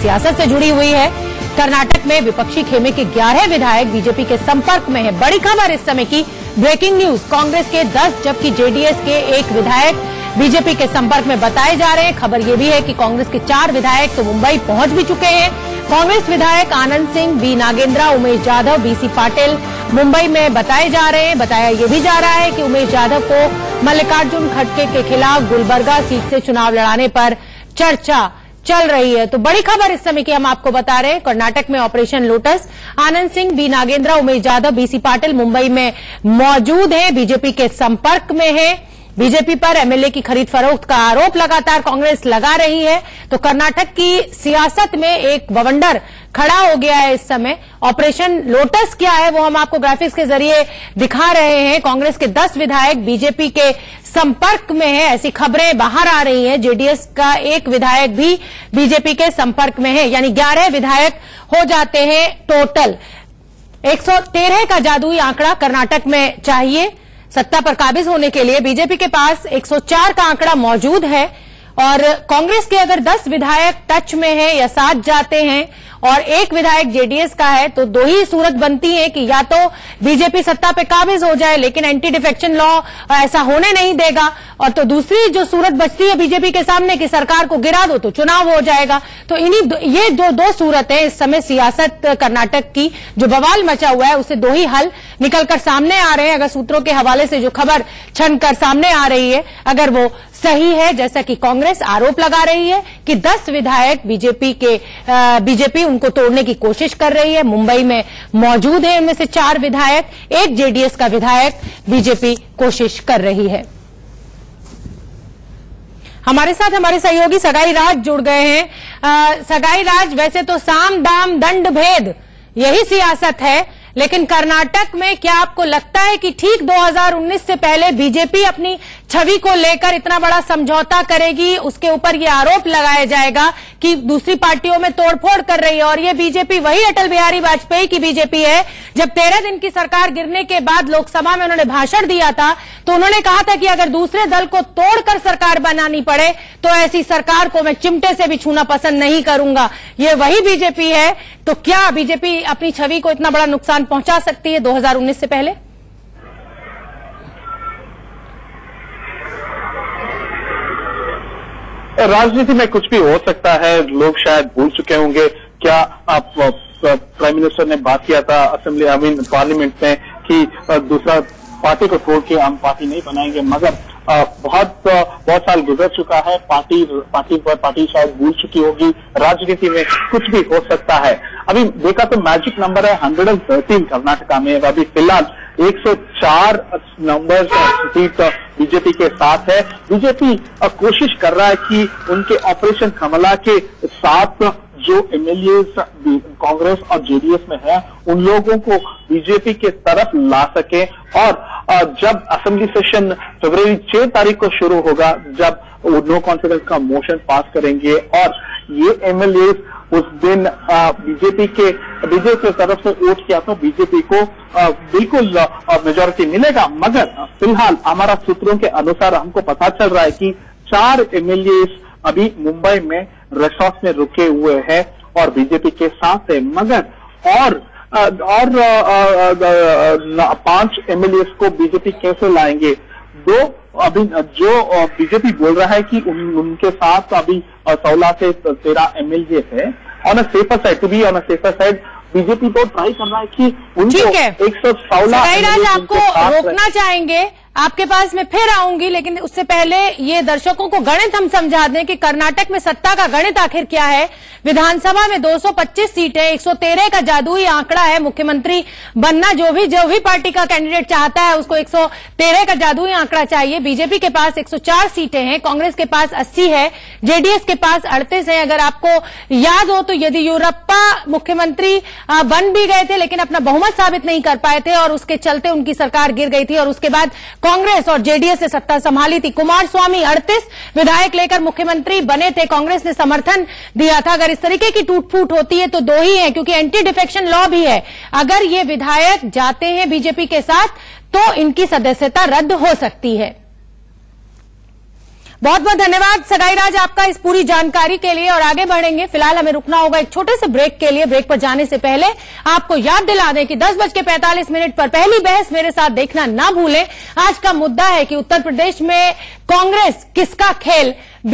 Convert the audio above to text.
सियासत से जुड़ी हुई है। कर्नाटक में विपक्षी खेमे के 11 विधायक बीजेपी के संपर्क में हैं। बड़ी खबर इस समय की, ब्रेकिंग न्यूज, कांग्रेस के 10 जबकि जेडीएस के 1 विधायक बीजेपी के संपर्क में बताए जा रहे हैं। खबर यह भी है कि कांग्रेस के 4 विधायक तो मुंबई पहुंच भी चुके हैं। कांग्रेस विधायक आनंद सिंह, बी नागेंद्र, उमेश जाधव, बीसी पाटिल मुंबई में बताए जा रहे हैं। बताया यह भी जा रहा है कि उमेश जाधव को मल्लिकार्जुन खड़गे के खिलाफ गुलबर्गा सीट से चुनाव लड़ाने पर चर्चा चल रही है। तो बड़ी खबर इस समय की हम आपको बता रहे हैं, कर्नाटक में operation lotus, Anand Singh, B Nagendra, Umesh Jadhav, BC Patil Mumbai में मौजूद हैं, बीजेपी के संपर्क में है। बीजेपी पर एमएलए की खरीद फरोख्त का आरोप लगातार कांग्रेस लगा रही है। तो कर्नाटक की सियासत में एक बवंडर खड़ा हो गया है इस समय। ऑपरेशन लोटस क्या है वो हम आपको ग्राफिक्स के जरिए दिखा रहे हैं। कांग्रेस के 10 विधायक बीजेपी के संपर्क में है, ऐसी खबरें बाहर आ रही हैं। जेडीएस का 1 विधायक भी बीजेपी के संपर्क में है, यानी 11 विधायक हो जाते हैं टोटल। 113 का जादुई आंकड़ा कर्नाटक में चाहिए सत्ता पर काबिज होने के लिए। बीजेपी के पास 104 का आंकड़ा मौजूद है और कांग्रेस के अगर 10 विधायक टच में हैं या साथ जाते हैं और 1 विधायक जेडीएस का है तो 2 ही सूरत बनती है कि या तो बीजेपी सत्ता पे काबिज हो जाए, लेकिन एंटी डिफेक्शन लॉ ऐसा होने नहीं देगा, और तो दूसरी जो सूरत बचती है बीजेपी के सामने कि सरकार को गिरा दो तो चुनाव हो जाएगा। तो ये जो 2 सूरतें इस समय सियासत कर्नाटक की जो बवाल मचा हुआ है उससे 2 ही हल निकलकर सामने आ रहे हैं। अगर सूत्रों के हवाले से जो खबर छनकर सामने आ रही है अगर वो सही है, जैसा कि कांग्रेस आरोप लगा रही है कि 10 विधायक बीजेपी उनको तोड़ने की कोशिश कर रही है, मुंबई में मौजूद है, इनमें से 4 विधायक, 1 जेडीएस का विधायक बीजेपी कोशिश कर रही है। हमारे साथ हमारे सहयोगी सगाई राज जुड़ गए हैं। सगाई राज, वैसे तो साम दाम दंड भेद यही सियासत है, लेकिन कर्नाटक में क्या आपको लगता है कि ठीक 2019 से पहले बीजेपी अपनी छवि को लेकर इतना बड़ा समझौता करेगी, उसके ऊपर ये आरोप लगाया जाएगा कि दूसरी पार्टियों में तोड़फोड़ कर रही है, और ये बीजेपी वही अटल बिहारी वाजपेयी की बीजेपी है। जब 13 दिन की सरकार गिरने के बाद लोकसभा में उन्होंने भाषण दिया था तो उन्होंने कहा था कि अगर दूसरे दल को तोड़कर सरकार बनानी पड़े तो ऐसी सरकार को मैं चिमटे से भी छूना पसंद नहीं करूंगा। ये वही बीजेपी है। तो क्या बीजेपी अपनी छवि को इतना बड़ा नुकसान पहुंचा सकती है 2019 से पहले? राजनीति में कुछ भी हो सकता है। लोग शायद भूल चुके होंगे क्या आप प्राइम मिनिस्टर ने बात किया था असेंबली पार्लियामेंट में कि दूसरा पार्टी को छोड़ के हम पार्टी नहीं बनाएंगे, मगर बहुत साल गुजर चुका है। पार्टी शायद भूल चुकी होगी। राजनीति में कुछ भी हो सकता है। अभी देखा तो मैजिक नंबर है 113 कर्नाटका में। अभी फिलहाल 104 नंबर सीट बीजेपी के साथ है। बीजेपी कोशिश कर रहा है कि उनके ऑपरेशन कमला के साथ जो एमएलए कांग्रेस और जेडीएस में है उन लोगों को बीजेपी के तरफ ला सके, और जब असेंबली सेशन फरवरी 6 तारीख को शुरू होगा, जब नो कॉन्फिडेंस का मोशन पास करेंगे और ये एमएलए उस दिन बीजेपी की तरफ से वोट किया तो बीजेपी को बिल्कुल मेजॉरिटी मिलेगा। मगर फिलहाल हमारा सूत्रों के अनुसार हमको पता चल रहा है कि 4 एमएलए अभी मुंबई में रिसोर्ट में रुके हुए हैं और बीजेपी के साथ है, मगर और 5 एमएलए को बीजेपी कैसे लाएंगे? अभी जो बीजेपी बोल रहा है कि उनके साथ अभी 16 से 13 एमएलए है। On a safer side, to be on a safer side, BJP तो ट्राई कर रहा है कि उनको 116 आपको रोकना चाहेंगे, आपके पास मैं फिर आऊंगी, लेकिन उससे पहले ये दर्शकों को गणित हम समझा दें कि कर्नाटक में सत्ता का गणित आखिर क्या है। विधानसभा में 225 सीटें, 113 का जादुई आंकड़ा है। मुख्यमंत्री बनना जो भी पार्टी का कैंडिडेट चाहता है उसको 113 का जादुई आंकड़ा चाहिए। बीजेपी के पास 104 सीटें हैं, कांग्रेस के पास 80 है, जेडीएस के पास 38 है। अगर आपको याद हो तो येदियुरप्पा मुख्यमंत्री बन भी गए थे लेकिन अपना बहुमत साबित नहीं कर पाए थे और उसके चलते उनकी सरकार गिर गई थी और उसके बाद कांग्रेस और जेडीएस ने सत्ता संभाली थी। कुमारस्वामी 38 विधायक लेकर मुख्यमंत्री बने थे, कांग्रेस ने समर्थन दिया था। अगर इस तरीके की टूट फूट होती है तो 2 ही है, क्योंकि एंटी डिफेक्शन लॉ भी है। अगर ये विधायक जाते हैं बीजेपी के साथ तो इनकी सदस्यता रद्द हो सकती है। बहुत बहुत धन्यवाद सगाई राज आपका इस पूरी जानकारी के लिए। और आगे बढ़ेंगे, फिलहाल हमें रुकना होगा एक छोटे से ब्रेक के लिए। ब्रेक पर जाने से पहले आपको याद दिला दें कि 10:45 पर पहली बहस मेरे साथ देखना ना भूलें। आज का मुद्दा है कि उत्तर प्रदेश में कांग्रेस किसका खेल